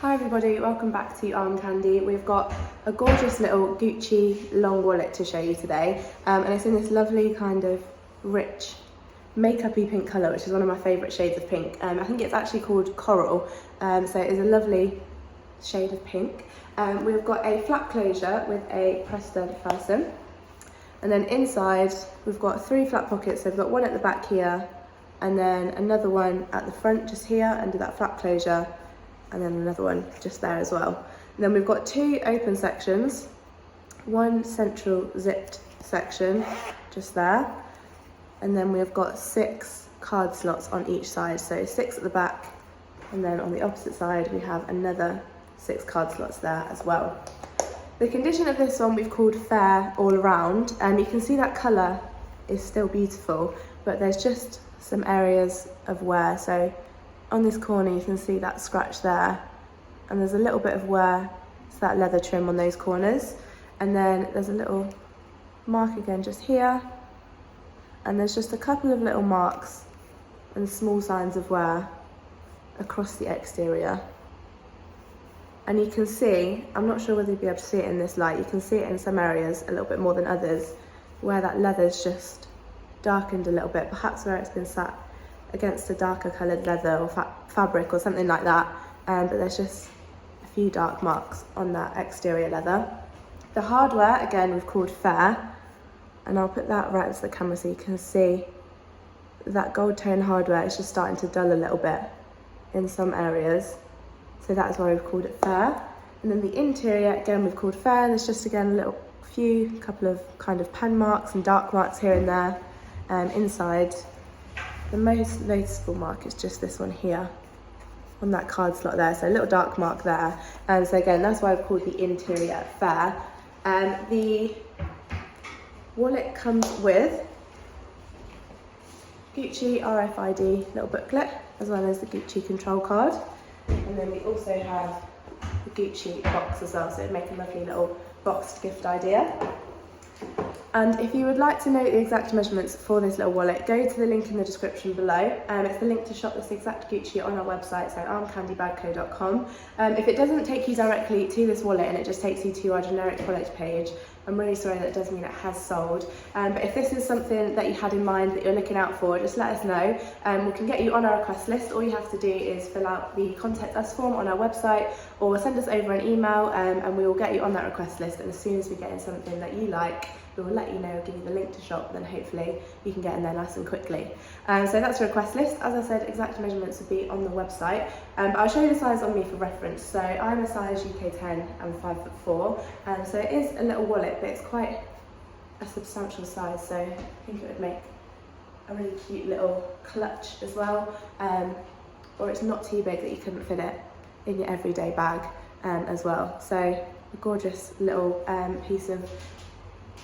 Hi everybody, welcome back to Arm Candy. We've got a gorgeous little Gucci long wallet to show you today, and it's in this lovely kind of rich makeup-y pink colour, which is one of my favourite shades of pink. I think it's actually called Coral, so it is a lovely shade of pink. We've got a flap closure with a press stud fasten, and then inside we've got 3 flap pockets. So we've got one at the back here, and then another one at the front just here under that flap closure, and then another one just there as well. And then we've got 2 open sections, one central zipped section just there, and then we've got 6 card slots on each side, so 6 at the back, and then on the opposite side we have another 6 card slots there as well. The condition of this one we've called fair all around, and you can see that colour is still beautiful, but there's just some areas of wear. So on this corner you can see that scratch there, and there's a little bit of wear to that leather trim on those corners, and then there's a little mark again just here, and there's just a couple of little marks and small signs of wear across the exterior. And you can see, I'm not sure whether you'll be able to see it in this light, you can see it in some areas a little bit more than others, where that leather's just darkened a little bit, perhaps where it's been sat against a darker coloured leather or fabric or something like that, but there's just a few dark marks on that exterior leather. The hardware, again, we've called fair, and I'll put that right up to the camera so you can see that gold tone hardware is just starting to dull a little bit in some areas, so that is why we've called it fair. And then the interior, again, we've called fair. There's just, again, a couple of kind of pen marks and dark marks here and there. Inside, the most noticeable mark is just this one here on that card slot there, so a little dark mark there. And so again, that's why I've called the interior fair. The wallet comes with Gucci RFID little booklet, as well as the Gucci control card, and then we also have the Gucci box as well, so it'd make a lovely little boxed gift idea. And if you would like to know the exact measurements for this little wallet, go to the link in the description below. It's the link to shop this exact Gucci on our website, so armcandybagco.com. If it doesn't take you directly to this wallet and it just takes you to our generic product page, I'm really sorry, that does mean it has sold. But if this is something that you had in mind that you're looking out for, just let us know. We can get you on our request list. All you have to do is fill out the contact us form on our website, or send us over an email, and we will get you on that request list. And as soon as we get in something that you like, we will let you know, give you the link to shop, then hopefully you can get in there nice and quickly. So that's the request list. As I said, exact measurements will be on the website. But I'll show you the size on me for reference. So I'm a size UK 10 and 5'4", so it is a little wallet, but it's quite a substantial size, so I think it would make a really cute little clutch as well, or it's not too big that you couldn't fit it in your everyday bag as well. So a gorgeous little piece of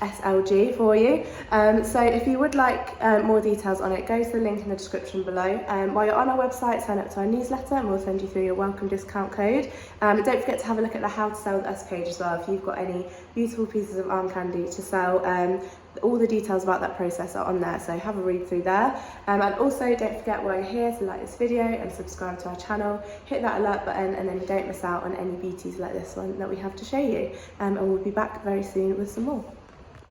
SLG for you. So if you would like more details on it, go to the link in the description below. While you're on our website, sign up to our newsletter and we'll send you through your welcome discount code. Don't forget to have a look at the how to sell with us page as well. If you've got any beautiful pieces of arm candy to sell, all the details about that process are on there, so have a read through there. And also don't forget, while you're here, to like this video and subscribe to our channel, hit that alert button, and then you don't miss out on any beauties like this one that we have to show you. And we'll be back very soon with some more.